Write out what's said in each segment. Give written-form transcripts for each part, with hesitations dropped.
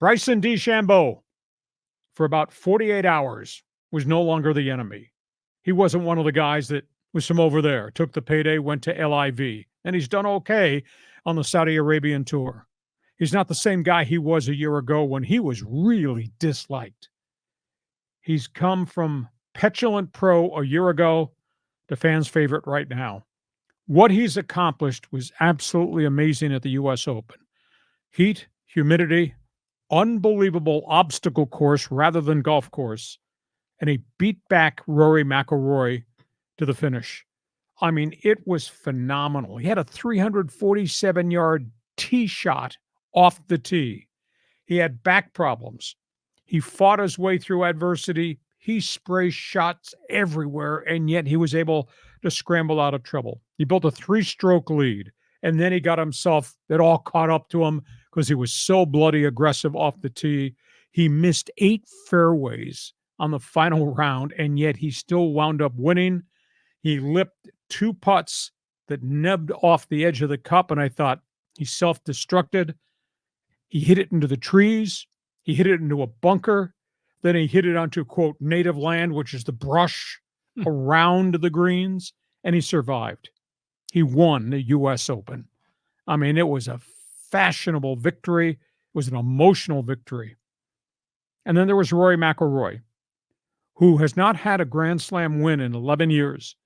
Bryson DeChambeau, for about 48 hours, was no longer the enemy. He wasn't one of the guys that was from over there, took the payday, went to LIV, and he's done okay on the Saudi Arabian tour. He's not the same guy he was a year ago when he was really disliked. He's come from petulant pro a year ago to fans' favorite right now. What he's accomplished was absolutely amazing at the U.S. Open. Heat, humidity, unbelievable obstacle course rather than golf course, and he beat back Rory McIlroy to the finish. I mean, it was phenomenal. He had a 347-yard tee shot off the tee. He had back problems. He fought his way through adversity. He sprays shots everywhere, and yet he was able to scramble out of trouble. He built a 3-stroke lead, and then he got himself, it all caught up to him because he was so bloody aggressive off the tee. He missed 8 fairways on the final round, and yet he still wound up winning. He lipped 2 putts that nebbed off the edge of the cup, and I thought he self-destructed. He hit it into the trees. He hit it into a bunker. Then he hit it onto, quote, native land, which is the brush around the greens, and he survived. He won the U.S. Open. I mean, it was a fashionable victory. It was an emotional victory. And then there was Rory McIlroy, who has not had a Grand Slam win in 11 years.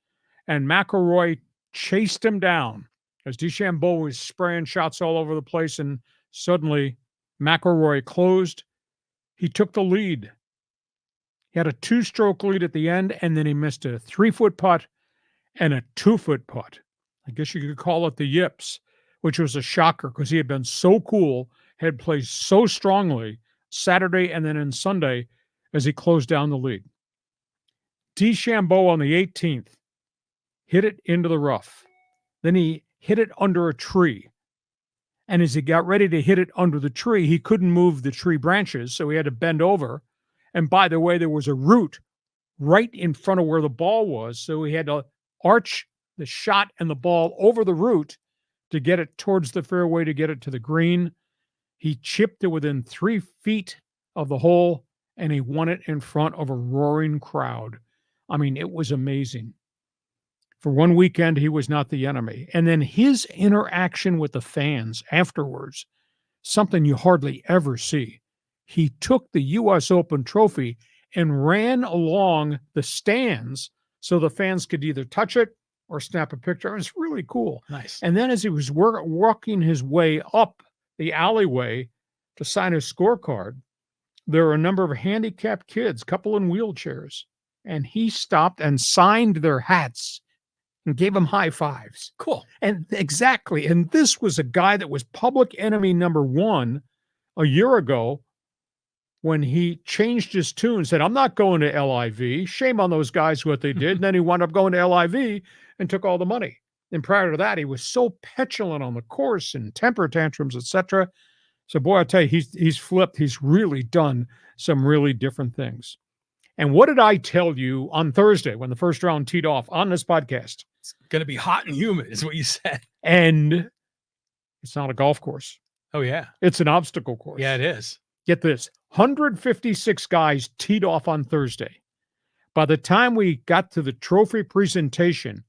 And McIlroy chased him down as DeChambeau was spraying shots all over the place, and suddenly McIlroy closed. He took the lead. He had a 2-stroke lead at the end, and then he missed a 3-foot putt and a 2-foot putt. I guess you could call it the yips, which was a shocker because he had been so cool, had played so strongly Saturday and then in Sunday as he closed down the lead. DeChambeau on the 18th hit it into the rough. Then he hit it under a tree. And as he got ready to hit it under the tree, he couldn't move the tree branches, so he had to bend over. And by the way, there was a root right in front of where the ball was, so he had to arch the shot and the ball over the root to get it towards the fairway, to get it to the green. He chipped it within 3 feet of the hole, and he won it in front of a roaring crowd. I mean, it was amazing. For one weekend, he was not the enemy. And then his interaction with the fans afterwards, something you hardly ever see. He took the U.S. Open trophy and ran along the stands so the fans could either touch it or snap a picture. It was really cool. Nice. And then as he was walking his way up the alleyway to sign his scorecard, there were a number of handicapped kids, couple in wheelchairs, and he stopped and signed their hats and gave them high fives. Cool. And exactly. And this was a guy that was public enemy number 1 a year ago when he changed his tune and said, I'm not going to LIV. Shame on those guys, what they did. And then he wound up going to LIV and took all the money. And prior to that, he was so petulant on the course and temper tantrums, etc. So, boy, I tell you, he's flipped. He's really done some really different things. And what did I tell you on Thursday when the first round teed off on this podcast? It's going to be hot and humid, is what you said. And it's not a golf course. Oh, yeah. It's an obstacle course. Yeah, it is. Get this, 156 guys teed off on Thursday. By the time we got to the trophy presentation,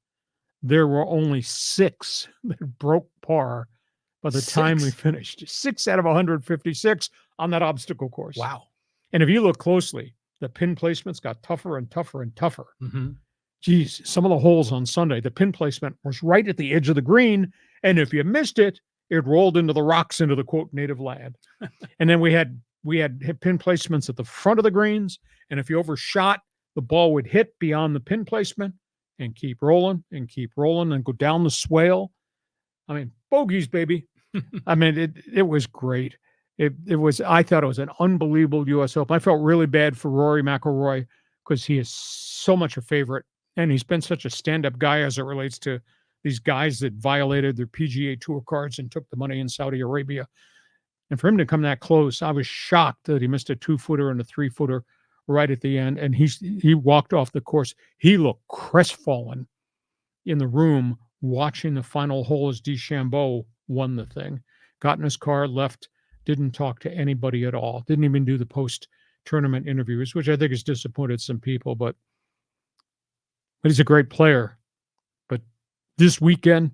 there were only 6 that broke par by the time we finished. 6 out of 156 on that obstacle course. Wow. And if you look closely, the pin placements got tougher and tougher and tougher. Mm-hmm. Geez, some of the holes on Sunday, the pin placement was right at the edge of the green. And if you missed it, it rolled into the rocks into the, quote, native land. And then we had pin placements at the front of the greens. And if you overshot, the ball would hit beyond the pin placement and keep rolling and go down the swale. I mean, bogeys, baby. I mean, it was great. I thought it was an unbelievable U.S. Open. I felt really bad for Rory McIlroy because he is so much a favorite. And he's been such a stand-up guy as it relates to these guys that violated their PGA Tour cards and took the money in Saudi Arabia. And for him to come that close, I was shocked that he missed a 2-footer and a 3-footer right at the end. And he walked off the course. He looked crestfallen in the room watching the final hole as DeChambeau won the thing. Got in his car, left Didn't talk to anybody at all. Didn't even do the post-tournament interviews, which I think has disappointed some people. But he's a great player. But this weekend,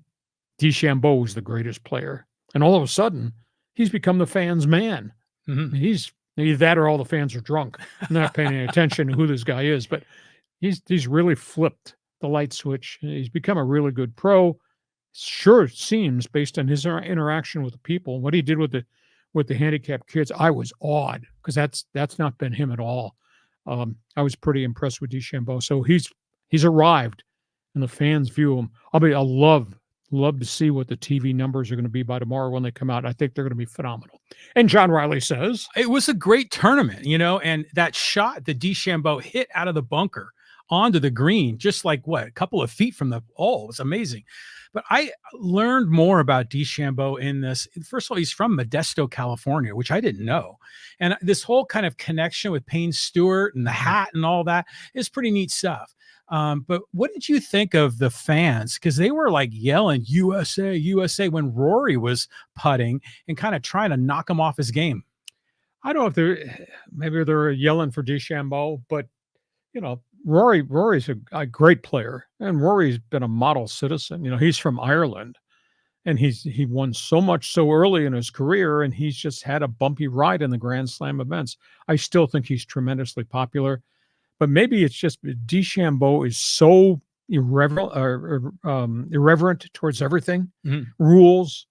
DeChambeau was the greatest player, and all of a sudden, he's become the fans' man. Mhm. He's either that or all the fans are drunk, not paying any attention to who this guy is. But he's really flipped the light switch. He's become a really good pro. Sure seems, based on his interaction with the people, what he did with the handicapped kids, I was awed because that's not been him at all. I was pretty impressed with DeChambeau. So he's arrived, and the fans view him. I'll love to see what the TV numbers are going to be by tomorrow when they come out. I think they're going to be phenomenal. And John Riley says it was a great tournament, and that shot that DeChambeau hit out of the bunker onto the green, just like a couple of feet from the hole, was amazing. But I learned more about DeChambeau in this. First of all, he's from Modesto, California, which I didn't know. And this whole kind of connection with Payne Stewart and the hat and all that is pretty neat stuff. But what did you think of the fans? Because they were like yelling USA, USA when Rory was putting and kind of trying to knock him off his game. I don't know if they're yelling for DeChambeau, but Rory's a great player, and Rory's been a model citizen. He's from Ireland, and he won so much so early in his career, and he's just had a bumpy ride in the Grand Slam events. I still think he's tremendously popular. But maybe it's just DeChambeau is so irreverent towards everything, rules,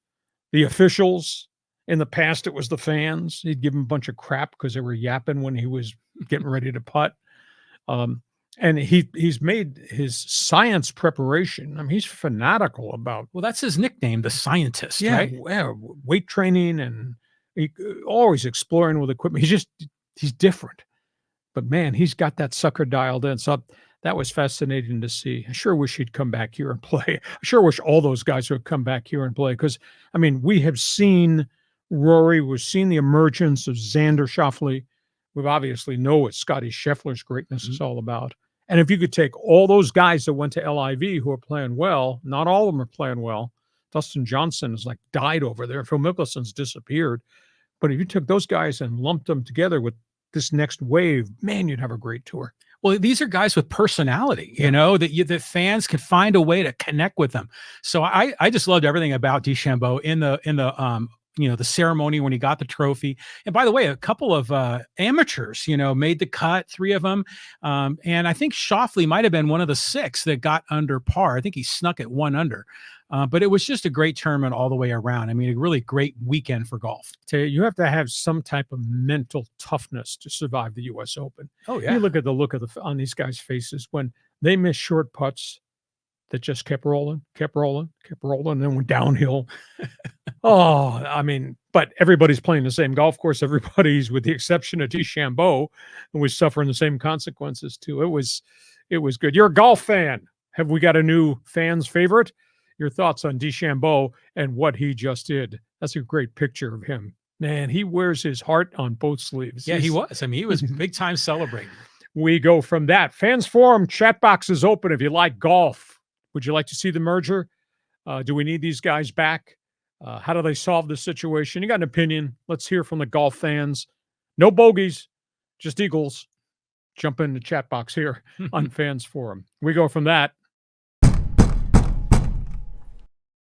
the officials. In the past, it was the fans. He'd give them a bunch of crap because they were yapping when he was getting ready to putt. And he's made his science preparation. I mean, he's fanatical about. Well, that's his nickname, the scientist, right? Yeah, weight training and always exploring with equipment. He's different. But man, he's got that sucker dialed in. So that was fascinating to see. I sure wish he'd come back here and play. I sure wish all those guys would come back here and play. Because, I mean, we have seen Rory. We've seen the emergence of Xander Schauffele. We've obviously know what Scotty Scheffler's greatness is all about. And if you could take all those guys that went to LIV who are playing well, not all of them are playing well. Dustin Johnson has died over there. Phil Mickelson's disappeared. But if you took those guys and lumped them together with this next wave, man, you'd have a great tour. Well, these are guys with personality, that fans can find a way to connect with them. So I just loved everything about DeChambeau in the ceremony when he got the trophy. And by the way, a couple of amateurs, made the cut, 3 of them. And I think Schauffele might have been one of the 6 that got under par. I think he snuck at 1 under. But it was just a great tournament all the way around. I mean, a really great weekend for golf. You have to have some type of mental toughness to survive the U.S. Open. Oh, yeah. You look at the look on these guys' faces when they miss short putts that just kept rolling, and then went downhill. I mean, but everybody's playing the same golf course. Everybody's, with the exception of DeChambeau, was suffering the same consequences too. It was good. You're a golf fan. Have we got a new fan's favorite? Your thoughts on DeChambeau and what he just did. That's a great picture of him. Man, he wears his heart on both sleeves. Yeah, he was. I mean, he was big time celebrating. We go from that. Fans Forum chat box is open if you like golf. Would you like to see the merger? Do we need these guys back? How do they solve the situation? You got an opinion? Let's hear from the golf fans. No bogeys, just eagles. Jump in the chat box here on Fans Forum. We go from that